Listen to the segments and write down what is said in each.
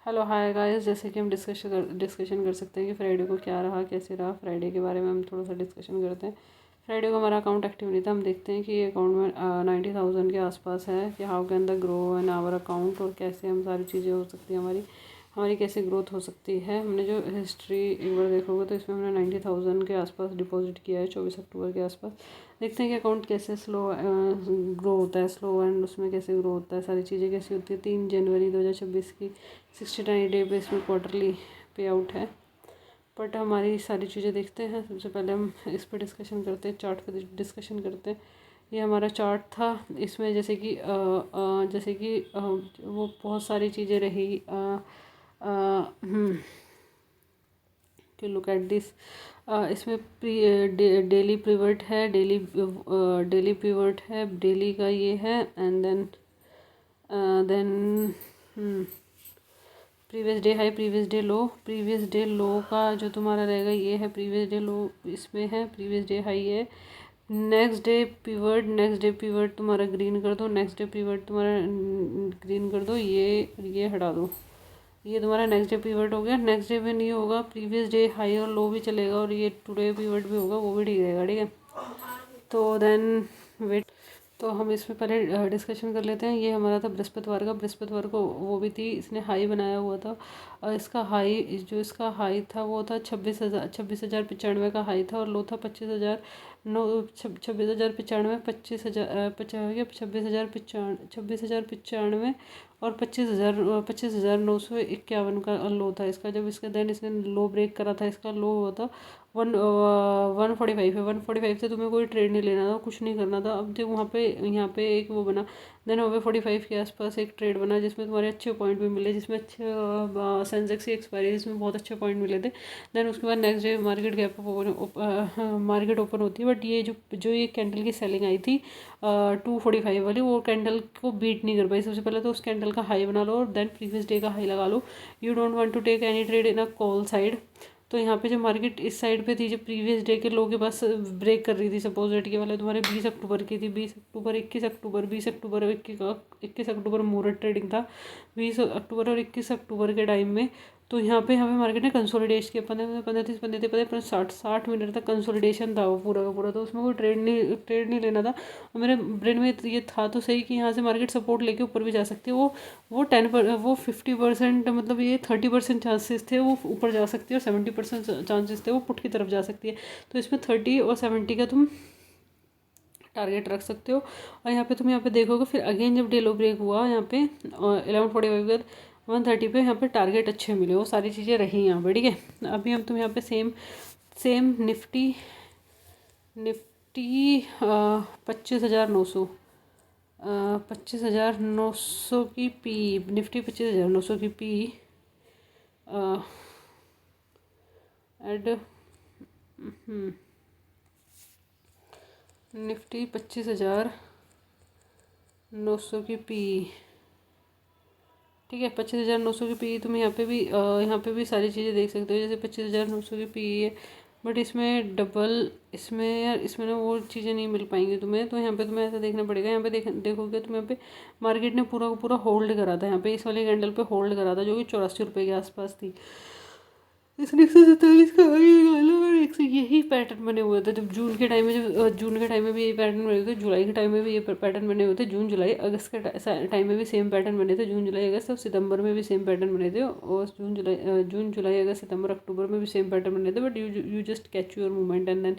Hello hi guys, जैसे कि हम डिस्कशन कर सकते हैं कि फ्राइडे को क्या रहा, कैसे रहा। फ्राइडे के बारे में हम थोड़ा सा डिस्कशन करते हैं। फ्राइडे को हमारा अकाउंट एक्टिव नहीं था। हम देखते हैं कि ये अकाउंट में 90,000 के आसपास है कि how can the grow in our account, और कैसे हम सारी चीज़ें हो सकती है हमारी हमारी कैसे ग्रोथ हो सकती है। हमने जो हिस्ट्री एक बार देखोगे तो इसमें हमने 90,000 के आसपास डिपॉजिट किया है 24 अक्टूबर के आसपास। देखते हैं कि अकाउंट कैसे स्लो ग्रो होता है, स्लो एंड उसमें कैसे ग्रो होता है, सारी चीज़ें कैसी होती है। 3 जनवरी 2026 की 69 डे पे इसमें क्वार्टरली पे आउट है। बट हमारी सारी चीज़ें देखते हैं। सबसे पहले हम इस पर डिस्कशन करते हैं, चार्ट पर डिस्कशन करते हैं। ये हमारा चार्ट था। इसमें जैसे कि वो बहुत सारी चीज़ें रही कि लुक एट दिस। इसमें डेली पिवट है, डेली पिवट है, डेली का ये है, and then previous day high, previous day low का जो तुम्हारा रहेगा ये है प्रीवियस डे लो, इसमें है प्रीवियस डे हाई है। नेक्स्ट डे पिवट तुम्हारा ग्रीन कर दो, नेक्स्ट डे पिवट तुम्हारा ग्रीन कर दो, ये हटा दो। ये तुम्हारा नेक्स्ट डे पिवट हो गया। नेक्स्ट डे पे नहीं होगा, प्रीवियस डे हाई और लो भी चलेगा, और ये टुडे पिवट भी होगा, वो भी ठीक रहेगा। ठीक है, तो देन वेट। तो हम इसमें पहले डिस्कशन कर लेते हैं। ये हमारा था बृहस्पतिवार का। बृहस्पतिवार को वो भी थी, इसने हाई बनाया हुआ था। और इसका हाई था वो था 26,95 का हाई था, और लो था 26,95, 26,95 और 25,951 का लो था इसका। जब इसका देन इसने लो ब्रेक करा था, इसका लो हुआ था 145 है। 145 से तुम्हें कोई ट्रेड नहीं लेना था, कुछ नहीं करना था। अब जब यहाँ पे एक वो बना, देन वहाँ पे 45 के आसपास एक ट्रेड बना जिसमें तुम्हारे अच्छे पॉइंट भी मिले, जिसमें अच्छे सेंसेक्स की एक्सपायरी जिसमें बहुत अच्छे पॉइंट मिले थे। देन उसके बाद नेक्स्ट डे मार्केट ओपन होती है। बट ये जो ये कैंडल की सेलिंग आई थी 245 वाली, वो कैंडल को बीट नहीं कर पाई। सबसे पहले तो उस कैंडल का हाई बना लो और देन प्रीवियस डे का हाई लगा लो। You don't want to take any trade in a call side. तो यहाँ पे जो मार्केट इस साइड पे थी, जब प्रीवियस डे के लो के पास ब्रेक कर रही थी, सपोज रेट के वाले तुम्हारे 20 अक्टूबर की थी, 20 अक्टूबर 21 अक्टूबर 20 अक्टूबर 21 अक्टूबर मुहूर्त ट्रेडिंग था, 20 अक्टूबर और 21 अक्टूबर के टाइम में। तो यहाँ पे मार्केट ने कंसोलिडेशन किया 15 60 मिनट तक कंसोलिडेशन था वो पूरा का पूरा। तो उसमें कोई ट्रेड नहीं लेना था। और मेरे ब्रेन में ये था तो सही कि यहाँ से मार्केट सपोर्ट लेके ऊपर भी जा सकती है। वो 50%, मतलब ये 30% चांसेस थे वो ऊपर जा सकती है, और 70% चांसेस थे वो पुट की तरफ जा सकती है। तो इसमें 30 और 70 का तुम टारगेट रख सकते हो। और यहाँ पे देखोगे फिर अगेन जब डे लो ब्रेक हुआ यहाँ पे 11:45 के बाद 130 पे यहाँ पे टारगेट अच्छे मिले, वो सारी चीज़ें रही यहाँ पे। ठीक है, अभी हम तुम यहाँ पे सेम निफ्टी निफ्टी 25,900 25,900 की पी, निफ्टी 25,900 की पी एड निफ्टी 25,900 की पी। ठीक है, 25,900 की पी तुम यहाँ पे भी सारी चीज़ें देख सकते हो। जैसे 25,900 की पी है, बट इसमें डबल इसमें ना वो चीज़ें नहीं मिल पाएंगी तुम्हें। तो यहाँ पे तुम्हें ऐसा देखना पड़ेगा। यहाँ पे देखोगे तुम, यहाँ पे मार्केट ने पूरा का पूरा होल्ड करा था। यहाँ पे इस वाले कैंडल पे होल्ड करा था, जो कि 84 रुपये के आसपास थी। इसने 147 का हाई निकाला, और यही पैटर्न बने हुए थे जब जून के टाइम में भी यही पैटर्न बने हुए थे, जुलाई के टाइम में भी ये पैटर्न बने हुए थे, जून जुलाई अगस्त के टाइम में भी सेम पैटर्न बने थे, जून जुलाई अगस्त और सितंबर में भी सेम पैटर्न बने थे, और जून जुलाई अगस्त सितंबर अक्टूबर में भी सेम पैटर्न बने थे। But you just catch your movement, and then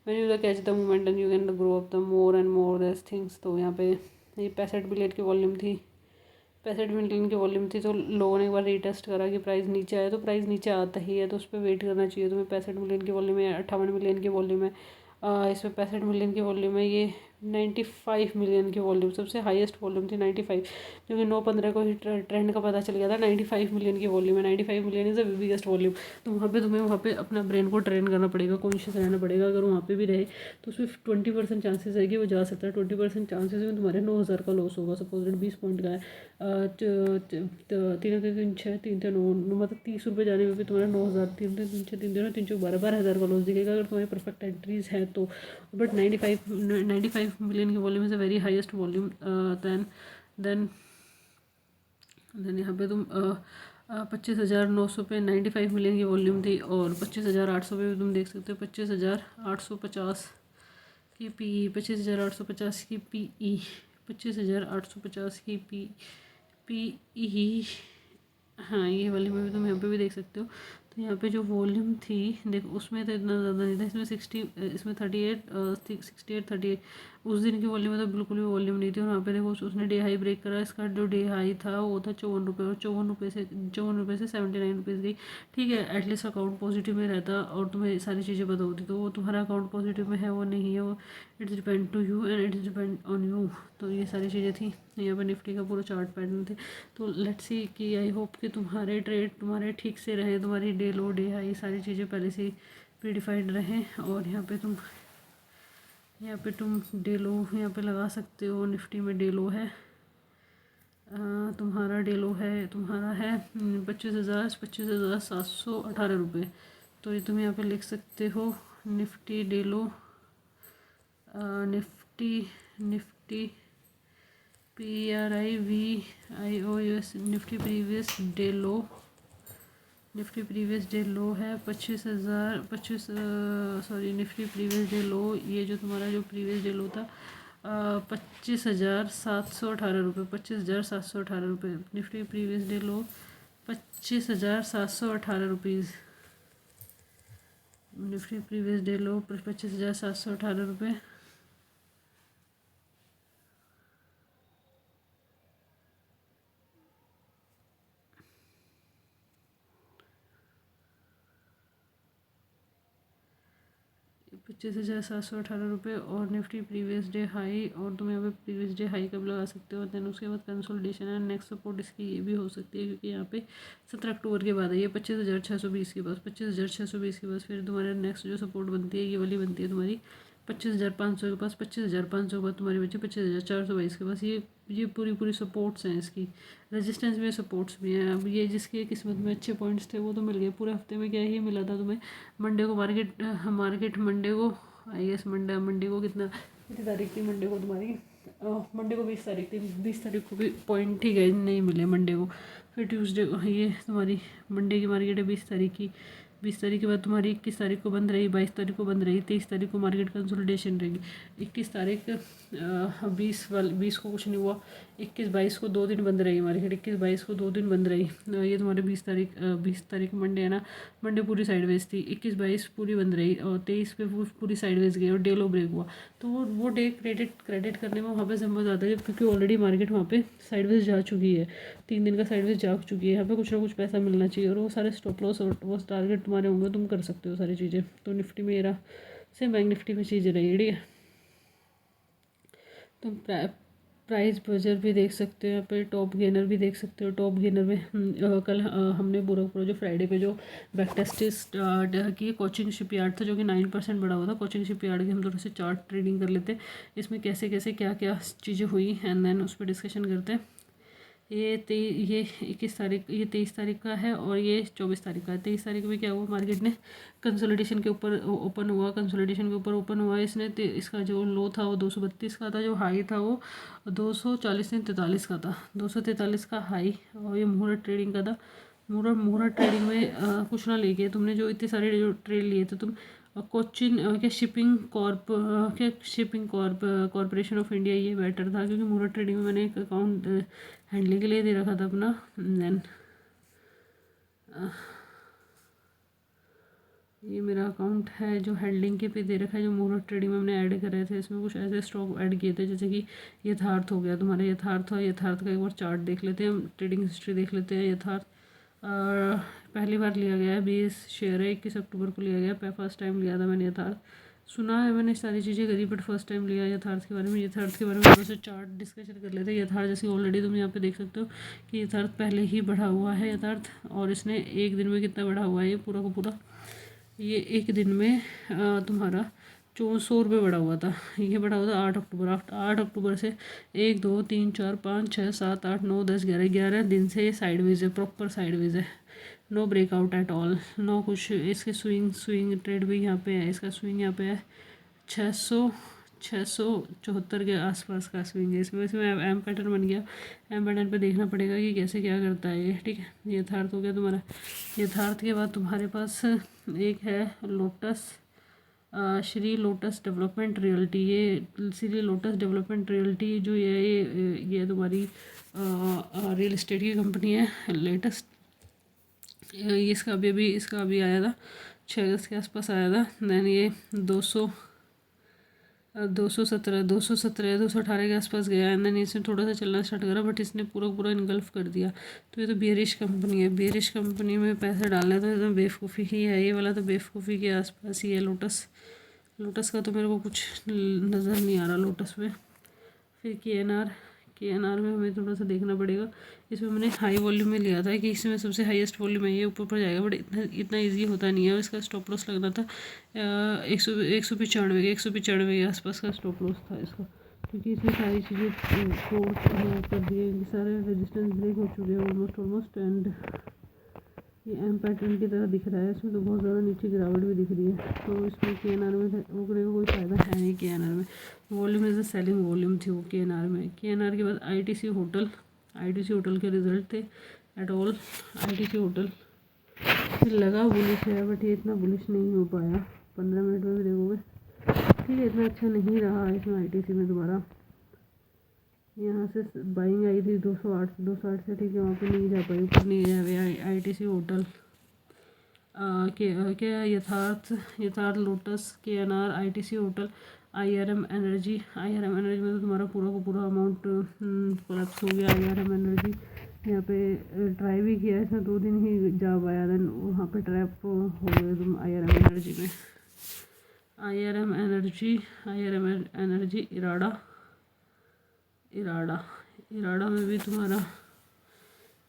when you catch the movement and you can grow up the more and more this things. तो यहाँ पे ये 65 बिलियन की वॉल्यूम थी, 65 मिलियन की वॉल्यूम थी। तो लोगों ने एक बार रीटेस्ट करा कि प्राइस नीचे आया, तो प्राइस नीचे आता ही है, तो उस पर वेट करना चाहिए तुम्हें। 65 मिलियन की वॉल्यूम है, 58 मिलियन की वॉल्यूम है। इसमें 65 मिलियन की वॉल्यूम है, ये 95 मिलियन की वॉल्यूम, सबसे हाईएस्ट वॉल्यूम थी 95, जो कि 9/15 को ही ट्रेंड का पता चल गया था। 95 मिलियन की वॉल्यूम है, 95 million is the biggest volume. तो तुम्हें वहाँ पे अपना ब्रेन को ट्रेन करना पड़ेगा, कॉन्शियस रहना पड़ेगा। अगर वहाँ पे भी रहे तो उसमें 20% चांसेस है कि वो जा सकता है। 20% चांसेस में तुम्हारे 9,000 का लॉस होगा। सपोज 20 पॉइंट का है, 3 3 6 3 3 9, मतलब 30 रुपये जाने में भी तुम्हारा 9,000, 3 3 6 3 3 12 12,000 का लॉस दिखेगा अगर तुम्हारी परफेक्ट एंट्रीज है तो। बट 95 मिलियन की volume is a very highest volume. Then यहाँ पे तुम 25,900 पे 95 मिलियन की वॉल्यूम थी, और 25,800 पे भी तुम देख सकते हो 25,850 की पी, 25,850 की पी ई, 25,850 की पी ई। हाँ, ये वाली में भी तुम यहाँ पे भी देख सकते हो। तो यहाँ पे जो वॉल्यूम थी देखो, उसमें तो इतना ज़्यादा नहीं था, इसमें 60, इसमें 38, 68, 38। उस दिन की वॉल्यूम में तो बिल्कुल भी वॉल्यूम नहीं थी। और यहाँ पे देखो उसने डे हाई ब्रेक करा, इसका जो डे हाई था वो था 54 रुपये, और 54 रुपये से 79 रुपीज़ गई। ठीक है, एटलीस्ट अकाउंट पॉजिटिव में रहता और तुम्हें सारी चीज़ें पता होती, तो वो तुम्हारा अकाउंट पॉजिटिव में है वो नहीं है, वो it's depend to you and it's depend on you. तो ये सारी चीज़ें थी। यहाँ पर निफ्टी का पूरा चार्ट पैटर्न थे। तो लेट्स सी कि आई होप कि तुम्हारे ट्रेड तुम्हारे ठीक से रहे, तुम्हारी डे लो डे हाई सारी चीज़ें पहले से प्रीडिफाइंड रहें। और यहाँ पे तुम डे लो यहाँ पे लगा सकते हो। निफ्टी में डे लो है, तुम्हारा डे लो है, तुम्हारा है 25,718 रुपये। तो ये तुम यहाँ पे लिख सकते हो निफ्टी डे लो, Nifty PRIVIOUS Nifty previous day लो, निफ्टी प्रीवियस डे लो है 25,025, सॉरी निफ्टी प्रीवियस डे लो, ये जो तुम्हारा जो प्रीवियस डे लो था 25,718 रुपये, 25,718 रुपये निफ्टी प्रीवियस डे लो, 25,718 रुपीज़ निफ्टी प्रीवियस डे लो, 25,718 रुपये। ₹25,718 और निफ्टी प्रीवियस डे हाई, और तुम यहाँ पे प्रीवियस डे हाई कब लगा सकते हो। दैन उसके बाद कंसोलिडेशन है, नेक्स्ट सपोर्ट इसकी ये भी हो सकती है, क्योंकि यहाँ पे 17 अक्टूबर के बाद है ये 25,620 के पास, 25,620 के पास फिर तुम्हारे नेक्स्ट जो सपोर्ट बनती है ये वाली बनती है तुम्हारी 25,500 के पास, 25,500 के बाद तुम्हारी बची 25,422 के पास। ये पूरी सपोर्ट्स हैं इसकी, रेजिस्टेंस भी है सपोर्ट्स भी हैं। अब ये जिसके किस्मत में अच्छे पॉइंट्स थे वो तो मिल गए। पूरे हफ्ते में क्या ही मिला था तुम्हें। मंडे को मार्केट मंडे को आई गेस मंडे को कितनी तारीख थी मंडे को तुम्हारी, मंडे को 20 तारीख थी, 20 तारीख को भी पॉइंट ठीक है नहीं मिले मंडे को। फिर ट्यूसडे को ये तुम्हारी मंडे की मार्केट है 20 तारीख की, 20 तारीख के बाद तुम्हारी 21 तारीख को बंद रही, 22 तारीख को बंद रही, 23 तारीख को मार्केट कंसोलिडेशन रहेगी, 21 तारीख 20 को कुछ नहीं हुआ, 21-22 को 2 दिन बंद रही मार्केट, 21-22 को 2 दिन बंद रही। ये तुम्हारे 20 तारीख मंडे है ना, मंडे पूरी साइडवेज थी, 21-22 पूरी बंद रही, और 23 पे पूरी साइडवेज गई और डे लो ब्रेक हुआ। तो वो डे क्रेडिट करने में वहाँ पे समझ आता है, क्योंकि ऑलरेडी मार्केट वहाँ पे साइडवेज जा चुकी है, 3 दिन का साइडवेज जा चुकी है। यहाँ पे कुछ ना कुछ पैसा मिलना चाहिए, और वो सारे स्टॉप लॉस और वो टारगेट तुम्हारे होंगे, तुम कर सकते हो सारी चीज़ें। तो निफ्टी में मेरा सेम बैंक निफ्टी में चीज़ें रही, ठीक है। तुम प्राइस बजर भी देख सकते हो, यहाँ पे टॉप गेनर भी देख सकते हो। टॉप गेनर में कल हमने पूरा जो फ्राइडे पे जो बैक टेस्ट की कोचिंग शिपयार्ड था, जो कि 9% बढ़ा हुआ था। कोचिंग शिपयार्ड की हम थोड़े से चार्ट ट्रेडिंग कर लेते हैं, इसमें कैसे कैसे क्या क्या चीज़ें हुई, एंड देन उस पर डिस्कशन करते हैं। ये 21 तारीख, ये 23 तारीख का है, और ये 24 तारीख का है। 23 तारीख में क्या हुआ, मार्केट ने कंसोलिडेशन के ऊपर ओपन हुआ, कंसोलिडेशन के ऊपर ओपन हुआ। इसने इसका जो लो था वो 232 का था, जो हाई था वो 243 का था, 243 का हाई। और ये मुहूर्त ट्रेडिंग का था। मुहूर्त ट्रेडिंग में कुछ ना लेके तुमने जो इतने सारे जो ट्रेड लिए थे तुम, कोचिन क्या शिपिंग कॉरपोरेशन ऑफ इंडिया, ये बेटर था, क्योंकि मुहूर्त ट्रेडिंग में मैंने एक अकाउंट हैंडलिंग के लिए दे रखा था अपना। देन ये मेरा अकाउंट है जो हैंडलिंग के पे दे रखा है, जो मुहूर्त ट्रेडिंग में हमने ऐड करे थे। इसमें कुछ ऐसे स्टॉक ऐड किए थे, जैसे कि यथार्थ हो गया तुम्हारा, यथार्थ का एक बार चार्ट देख लेते हैं हम, ट्रेडिंग हिस्ट्री देख लेते हैं। यथार्थ पहली बार लिया गया है, 20 शेयर है, 21 अक्टूबर को लिया गया, फर्स्ट टाइम लिया था मैंने यथार्थ। सुना है मैंने सारी चीज़ें करी, बट फर्स्ट टाइम लिया यथार्थ के बारे में। यथार्थ के बारे में थोड़ा सा चार्ट डिस्कशन कर लेते हैं। यथार्थ जैसे ऑलरेडी तुम यहाँ पे देख सकते हो कि यथार्थ पहले ही बढ़ा हुआ है यथार्थ, और इसने एक दिन में कितना बढ़ा हुआ है, ये पूरा का पूरा ये एक दिन में तुम्हारा 100 रुपये बढ़ा हुआ था। ये बढ़ा हुआ था 8 अक्टूबर से 1 2 3 4 5 6 7 8 9 10 11 दिन से ये साइडवेज है, प्रॉपर साइडवेज है, no breakout at all, no कुछ। इसके स्विंग ट्रेड भी यहाँ पे है, इसका स्विंग यहाँ पे है 600 674 के आसपास का स्विंग है इसमें। इसमें एम पैटर्न बन गया। एम पैटर्न पे देखना पड़ेगा कि कैसे क्या करता है ये, ठीक है। यथार्थ हो गया तुम्हारा। यथार्थ के बाद तुम्हारे पास एक है lotus, Shri lotus development realty. ये श्री लोटस डेवलपमेंट रियल्टी जो ये तुम्हारी रियल इस्टेट की कंपनी है लेटेस्ट। इसका अभी आया था 6 अगस्त के आसपास आया था। दैन ये 217 218 के आसपास गया। एंड देन इसने थोड़ा सा चलना स्टार्ट करा, बट इसने पूरा इनगल्फ कर दिया। तो ये तो बेरिश कंपनी है। बेरिश कंपनी में पैसे डालने तो एकदम बेवकूफ़ी ही है। ये वाला तो बेवकूफ़ी के आसपास ही है। लोटस का तो मेरे को कुछ नज़र नहीं आ रहा लोटस में। फिर के एन आर में हमें थोड़ा सा देखना पड़ेगा। इसमें मैंने हाई वॉल्यूम में लिया था कि इसमें सबसे हाईएस्ट वॉल्यूम है, ये ऊपर जाएगा, बट इतना इजी होता नहीं है। और इसका स्टॉप लॉस लगना था 195 के आसपास का स्टॉप लॉस था इसका, क्योंकि इसमें सारी चीज़ें कर दी है। सारे रेजिस्टेंस ब्रेक हो चुके हैं ऑलमोस्ट। एंड ये एम पैटर्न की तरह दिख रहा है। इसमें तो बहुत ज़्यादा नीचे गिरावट भी दिख रही है। तो इसमें के.एन.आर में रुकने का कोई फ़ायदा है नहीं। के.एन.आर में वॉल्यूम इज़ सेलिंग वॉल्यूम थी वो के.एन.आर में। के.एन.आर के बाद आईटीसी होटल के रिजल्ट थे एट ऑल। आईटीसी होटल लगा बुलिश है, बट ये इतना बुलिश नहीं हो पाया। 15 मिनट में भी देखोगे ठीक है, इतना अच्छा नहीं रहा इसमें आईटीसी में। दोबारा यहाँ से बाइंग आई थी 208 से, ठीक है, वहाँ पे नहीं जा पाई, ऊपर नहीं जा पाई। आईटीसी होटल क्या Yatharth Lotus KNR ITC hotel IRM Energy में तो तुम्हारा पूरा अमाउंट कोलैप्स हो गया। आईआरएम एनर्जी यहाँ पे ट्राई भी किया इसने, 2 दिन ही जा पाया, देन वहाँ पे ट्रैप हो गए तुम आईआरएम एनर्जी में। आईआरएम एनर्जी इराडा में भी तुम्हारा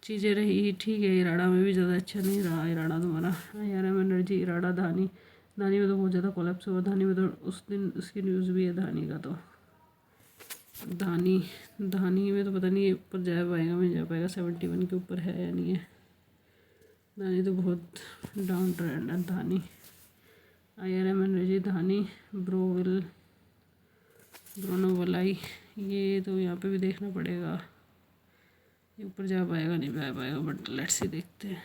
चीज़ें रही, ठीक है। इराडा में भी ज़्यादा अच्छा नहीं रहा इराडा तुम्हारा। आईआरएम एनर्जी इराडा धानी में तो बहुत ज़्यादा कोलैप्स हुआ। धानी में तो उस दिन उसकी न्यूज़ भी है धानी का। तो धानी में तो पता नहीं ऊपर जा पाएगा 71 के ऊपर है या नहीं है। धानी तो बहुत डाउन ट्रेंड है धानी। आईआरएम एनर्जी धानी ब्रोनोवलाई, ये तो यहाँ पे भी देखना पड़ेगा ये ऊपर जा पाएगा नहीं जा पाएगा, बट लेट्स ही देखते हैं।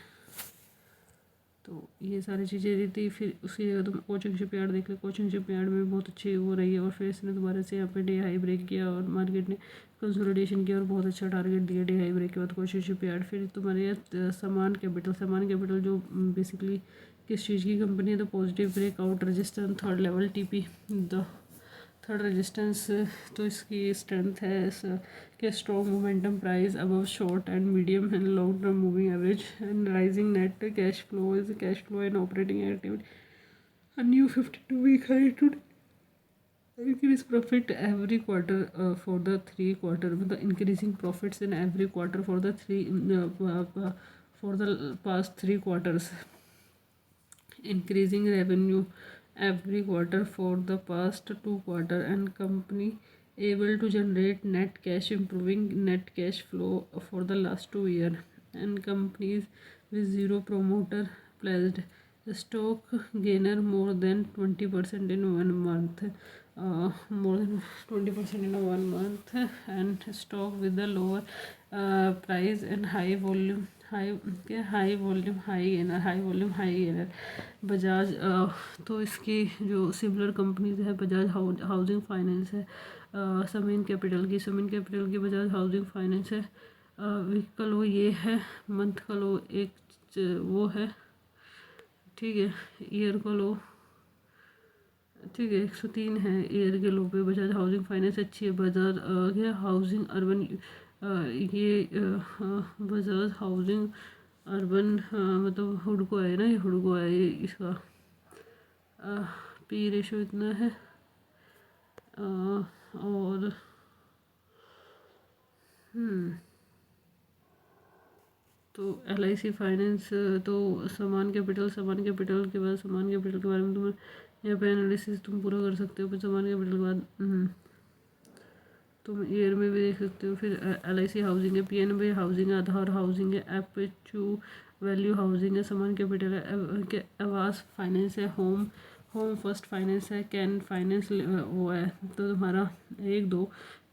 तो ये सारी चीज़ें रहती। फिर उसकी जगह तुम कोचिंग शिपयार्ड देख लो। कोचिंग शिपयार्ड में बहुत अच्छी हो रही है, और फिर इसने दोबारा से यहाँ पे डे हाई ब्रेक किया और मार्केट ने कंसोलिडेशन किया और बहुत अच्छा टारगेट दिया डे हाई ब्रेक के बाद कोचिंग शिपयार्ड। फिर तुम्हारे यहाँ समान कैपिटल जो बेसिकली किस चीज़ की कंपनी है, तो positive breakout resistance third level TP the third resistance. तो इसकी स्ट्रेंथ है के strong momentum price above short and medium and long term moving average and rising net cash flow and operating activity a new 52-week high today। Increase profit every quarter for the 3 quarter, मतलब increasing profits in every quarter for the past 3 quarters, increasing revenue every quarter for the past 2 quarter, and company able to generate net cash, improving net cash flow for the last 2 years, and companies with zero promoter pledged stock gainer more than 20% in 1 month, more than 20% in 1 month, and stock with the lower price and high volume high gainer. Bajaj तो इसकी जो similar companies है, Bajaj housing finance है, Sameen capital की Bajaj housing finance है। Week का लो ये है, मंथ का लो एक वो है, ठीक है। ईयर का लो ठीक है 103 है ईयर के लो पे। बजाज हाउसिंग फाइनेंस अच्छी है। Bajaj housing urban Bajaj housing urban मतलब हुडको है ना, ये हुडको है। ये इसका पी रेशो इतना है। और तो LIC फाइनेंस, तो समान कैपिटल के बारे में तुम्हें यहाँ पे एनालिसिस तुम पूरा कर सकते हो। फिर समान कैपिटल के बाद तुम ईयर में भी देख सकते हो। फिर LIC हाउसिंग है, PNB हाउसिंग है, आधार हाउसिंग है, एपचू वैल्यू हाउसिंग है, समान कैपिटल है, आवास फाइनेंस है, होम फर्स्ट फाइनेंस है, कैन फाइनेंस वो है तो तुम्हारा 1 2।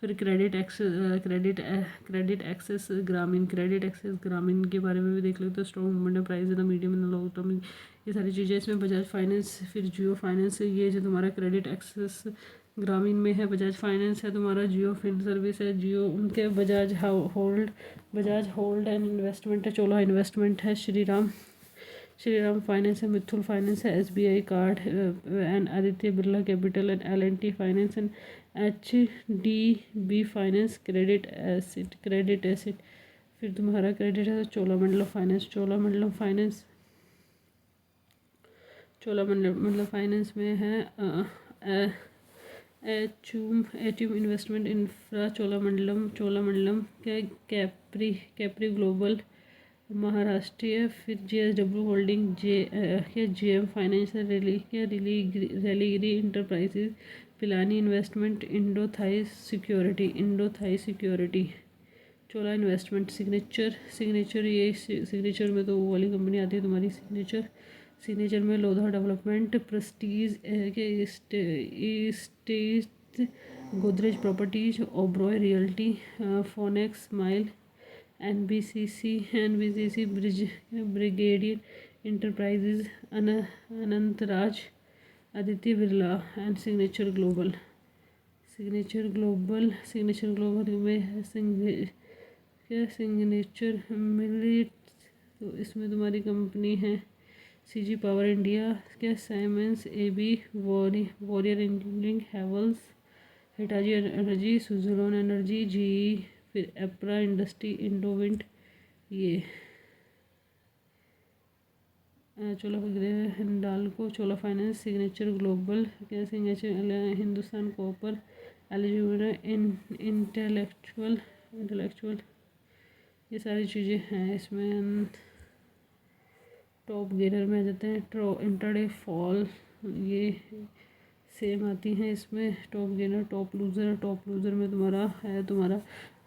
फिर क्रेडिट एक्सेस ग्रामीण, क्रेडिट एक्सेस ग्रामीण के बारे में भी देख लेते हो। Strong movement price in the medium in long term, ये सारी चीज़ें इसमें। बजाज फाइनेंस, फिर जियो फाइनेंस, ये जो तुम्हारा क्रेडिट एक्सेस ग्रामीण में है बजाज फाइनेंस है तुम्हारा। जियो फिन सर्विस है, जियो उनके। बजाज होल्ड एंड इन्वेस्टमेंट है, चोला इन्वेस्टमेंट है। श्रीराम फाइनेंस है, मिथुल फाइनेंस है, SBI card and Aditya Birla capital and L&T finance and HDB finance credit acid. फिर तुम्हारा क्रेडिट है चोलामंडलम फाइनेंस में है एट्यूम इन्वेस्टमेंट इंफ्रा, चोलामंडलम के कैप्री ग्लोबल महाराष्ट्रीय। फिर JSW Holding, JM Finance, Religare Enterprises, Pilani Investment, Indo Thai Security, Chola Investment. Signature ये सिग्नेचर में तो वो वाली कंपनी आती है तुम्हारी। सिग्नेचर में लोधा डेवलपमेंट, प्रेस्टीज के Estate, Godrej Properties, Oberoi Realty, Phoenix Smile, NBCC Brigadier Enterprises, Anantraj, Aditya Birla and Signature Global में सिग्नेचर मिलिट। तो इसमें तुम्हारी कंपनी है CG पावर इंडिया, क्या साइमेंस, AB, वॉरियर Engineering, Havells, Hitachi Energy, Suzlon Energy, GE। फिर एप्रा इंडस्ट्री, इंडोविंट, ये Chola Hindalco, Chola Finance, Signature Global, क्या Signature Hindustan Copper, eligible intellectual, ये सारी चीज़ें हैं इसमें। टॉप गेनर में आ जाते हैं, इंटरडे फॉल, ये सेम आती हैं इसमें। टॉप गेनर, टॉप लूज़र में तुम्हारा है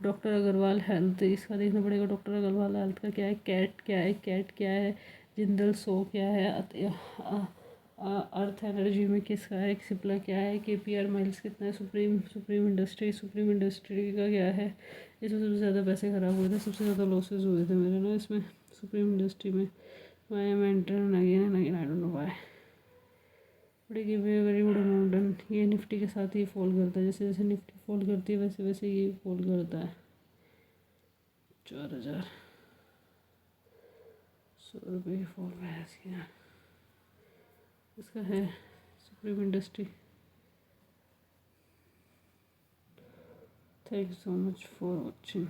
डॉक्टर अग्रवाल हेल्थ, इसका देखना पड़ेगा। डॉक्टर अग्रवाल हेल्थ का क्या है, कैट क्या है, जिंदल सो क्या है, अर्थ एनर्जी में किसका है, सिप्ला क्या है, KPR माइल्स कितना है, सुप्रीम इंडस्ट्री का क्या है। इसमें सबसे ज़्यादा पैसे ख़राब हुए थे, सबसे ज़्यादा लॉसेज हुए थे मेरे ना इसमें सुप्रीम इंडस्ट्री में। Why am enter again I don't know why. Very good amount. ये निफ्टी के साथ ही फॉल करता है, जैसे जैसे निफ्टी फॉल करती है वैसे वैसे ये फॉल करता है। 4,100 फॉल है इसका है supreme industry. Thank you so much for watching.